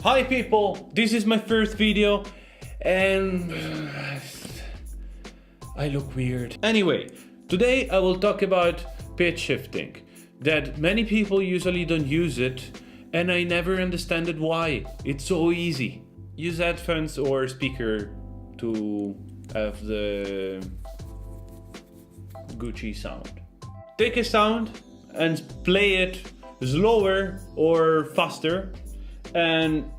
Hi people, this is my first video and I look weird. Anyway, today I will talk about pitch shifting, that many people usually don't use it and I never understand it why. It's so easy. Use headphones or speaker to have the Gucci sound. Take a sound and play it slower or faster, and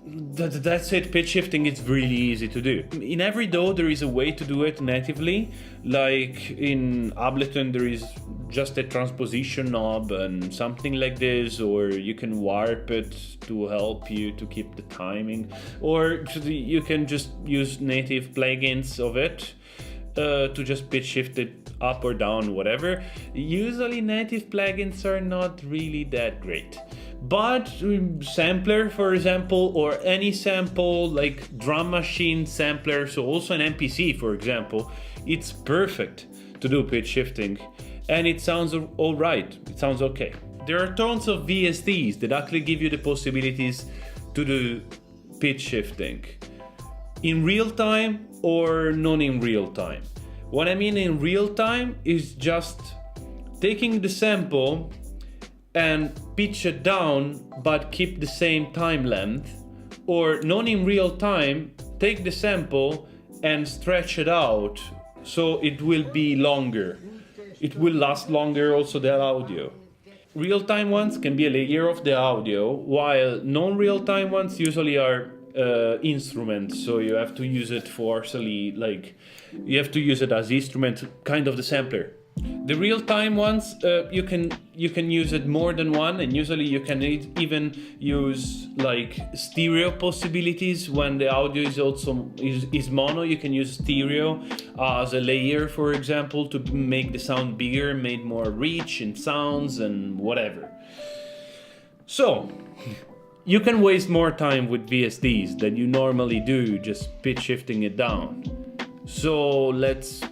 that's it. Pitch shifting is really easy to do. In every DAW there is a way to do it natively, like in Ableton there is just a transposition knob and something like this, or you can warp it to help you to keep the timing, or you can just use native plugins of it to just pitch shift it up or down, whatever. Usually native plugins are not really that great, but sampler, for example, or any sample like drum machine sampler, so also an MPC, for example, it's perfect to do pitch shifting and it sounds all right, it sounds okay. There are tons of VSTs that actually give you the possibilities to do pitch shifting in real time or not in real time. What I mean in real time is just taking the sample and pitch it down but keep the same time length, or not in real time, take the sample and stretch it out so it will be longer. It will last longer, also the audio. Real-time ones can be a layer of the audio, while non-real-time ones usually are instruments, so you have to use it forcefully, like you have to use it as instrument, kind of the sampler. The real-time ones, you can use it more than one, and usually you can even use like stereo possibilities when the audio is also is mono. You can use stereo as a layer, for example, to make the sound bigger, make more reach in sounds and whatever. So you can waste more time with VSTs than you normally do just pitch shifting it down. So let's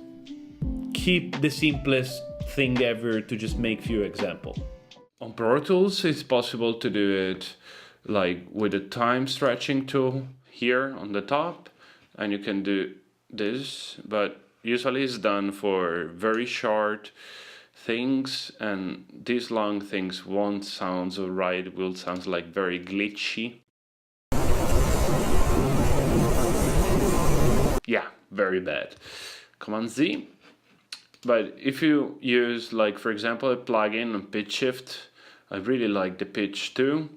keep the simplest thing ever to just make few examples. On Pro Tools it's possible to do it like with a time stretching tool here on the top, and you can do this, but usually it's done for very short things, and these long things won't sound so right, it will sound like very glitchy. Yeah, very bad. Command Z. But if you use, like, for example, a plugin on pitch shift, I really like the pitch too.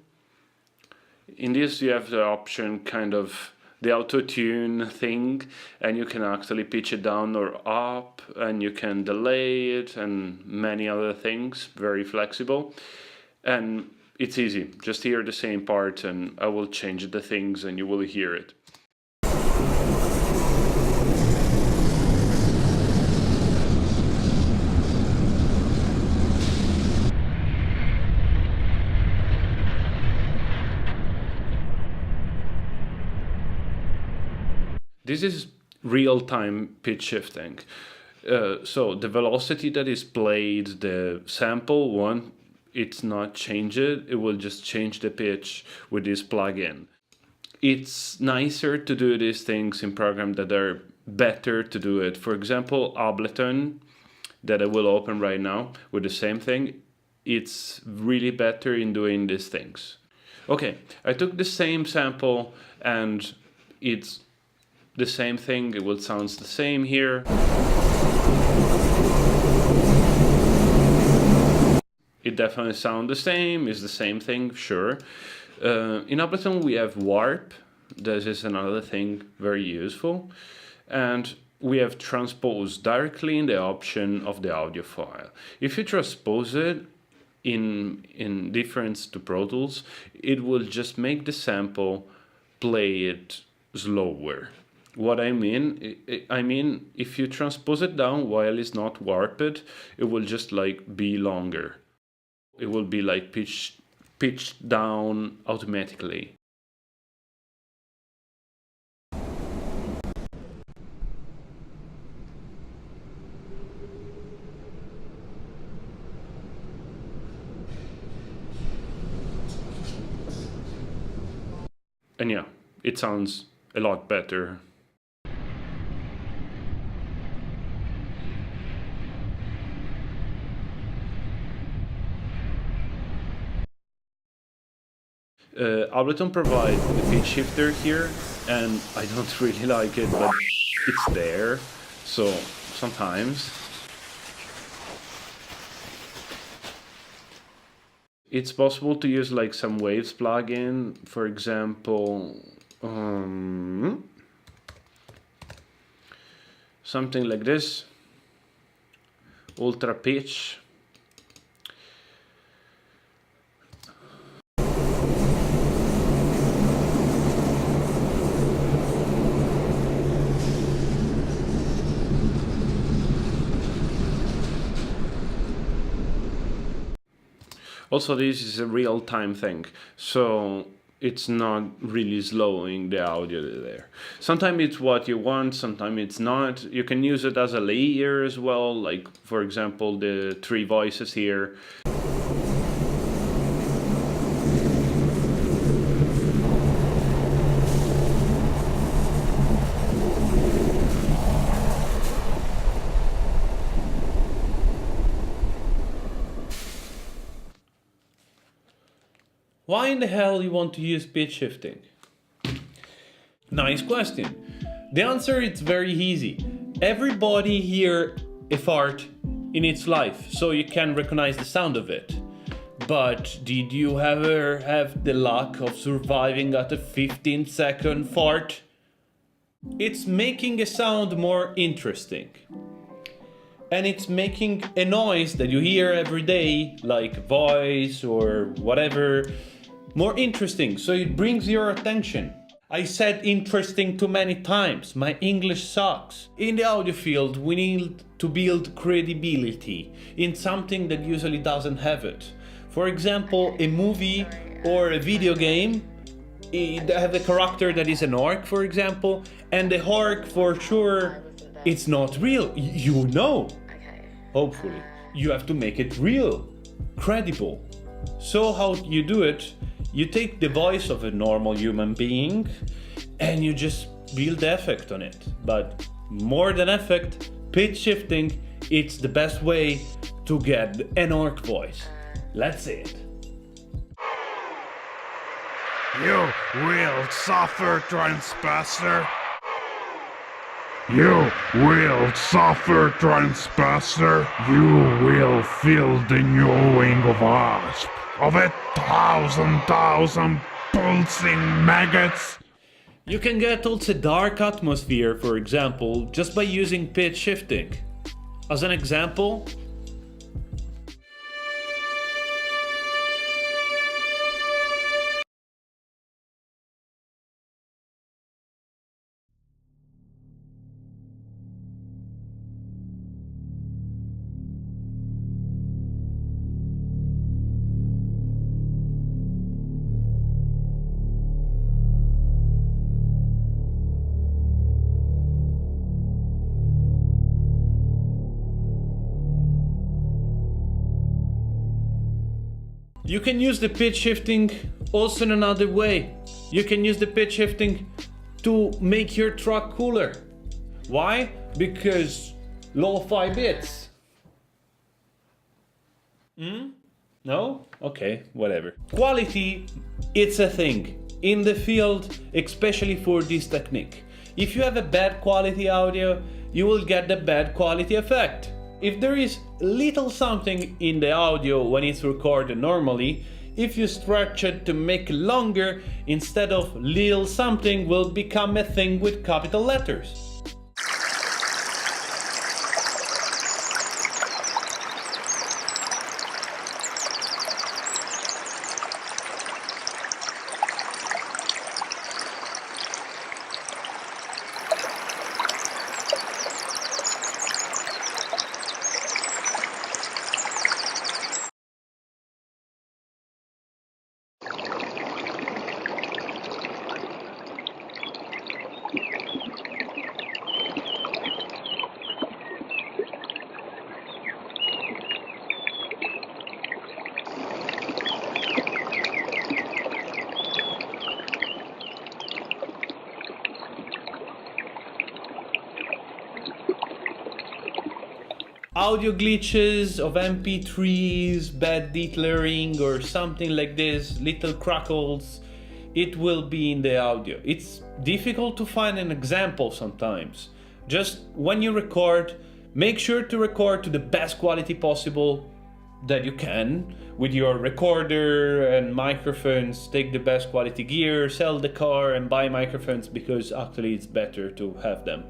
In this you have the option, kind of the auto-tune thing, and you can actually pitch it down or up, and you can delay it and many other things, very flexible. And it's easy, just hear the same part and I will change the things and you will hear it. This is real-time pitch shifting. So the velocity that is played, the sample one, it's not changed. It will just change the pitch with this plugin. It's nicer to do these things in programs that are better to do it. For example, Ableton, that I will open right now with the same thing. It's really better in doing these things. Okay, I took the same sample and it's the same thing, it will sound the same here. It definitely sounds the same, is the same thing, sure. In Ableton we have warp, this is another thing very useful. And we have transpose directly in the option of the audio file. If you transpose it in difference to Pro Tools, it will just make the sample play it slower. What I mean, if you transpose it down while it's not warped, it will just like be longer. It will be like pitched down automatically. And yeah, it sounds a lot better. Ableton provides the pitch shifter here, and I don't really like it, but it's there, so sometimes. It's possible to use like some waves plugin, for example, something like this, ultra pitch. Also, this is a real-time thing, so it's not really slowing the audio there. Sometimes it's what you want, sometimes it's not. You can use it as a layer as well, like for example the 3 voices here. Why in the hell you want to use pitch shifting? Nice question. The answer is very easy. Everybody hear a fart in its life, so you can recognize the sound of it. But did you ever have the luck of surviving at a 15-second fart? It's making a sound more interesting. And it's making a noise that you hear every day, like voice or whatever, more interesting, so it brings your attention. I said interesting too many times, my English sucks. In the audio field, we need to build credibility in something that usually doesn't have it. For example, a movie or a video game, it have a character that is an orc, for example, and the orc for sure, it's not real, you know. Hopefully. You have to make it real, credible. So how you do it, you take the voice of a normal human being and you just build effect on it. But more than effect, pitch shifting, it's the best way to get an orc voice. Let's see it. You will suffer, Transpaster. You will suffer, Transpaster. You will feel the gnawing of asp of 1,000 pulsing maggots. You can get also dark atmosphere, for example, just by using pitch shifting. As an example, you can use the pitch shifting also in another way. You can use the pitch shifting to make your track cooler. Why? Because lo-fi bits. No? Okay, whatever. Quality, it's a thing in the field, especially for this technique. If you have a bad quality audio, you will get the bad quality effect. If there is little something in the audio when it's recorded normally, if you stretch it to make it longer, instead of little something will become a thing with capital letters. audio glitches of MP3s, bad declaring or something like this, little crackles, it will be in the audio. It's difficult to find an example sometimes. Just when you record, make sure to record to the best quality possible that you can with your recorder and microphones. Take the best quality gear, sell the car and buy microphones, because actually it's better to have them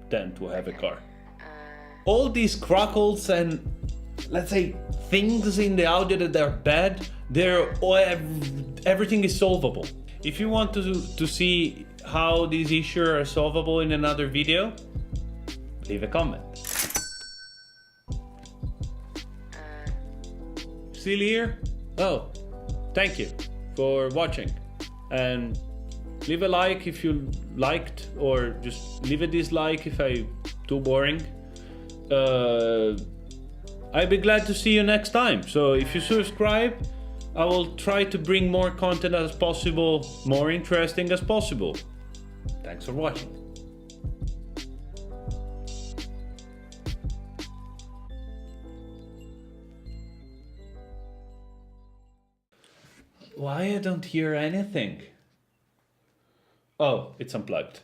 than to have a car. All these crackles and, let's say, things in the audio that are bad, everything is solvable. If you want to see how these issues are solvable in another video, leave a comment. Still here? Oh, thank you for watching, and leave a like if you liked, or just leave a dislike if I'm too boring. I'd be glad to see you next time. So if you subscribe, I will try to bring more content as possible, more interesting as possible. Thanks for watching. Why I don't hear anything? Oh, it's unplugged.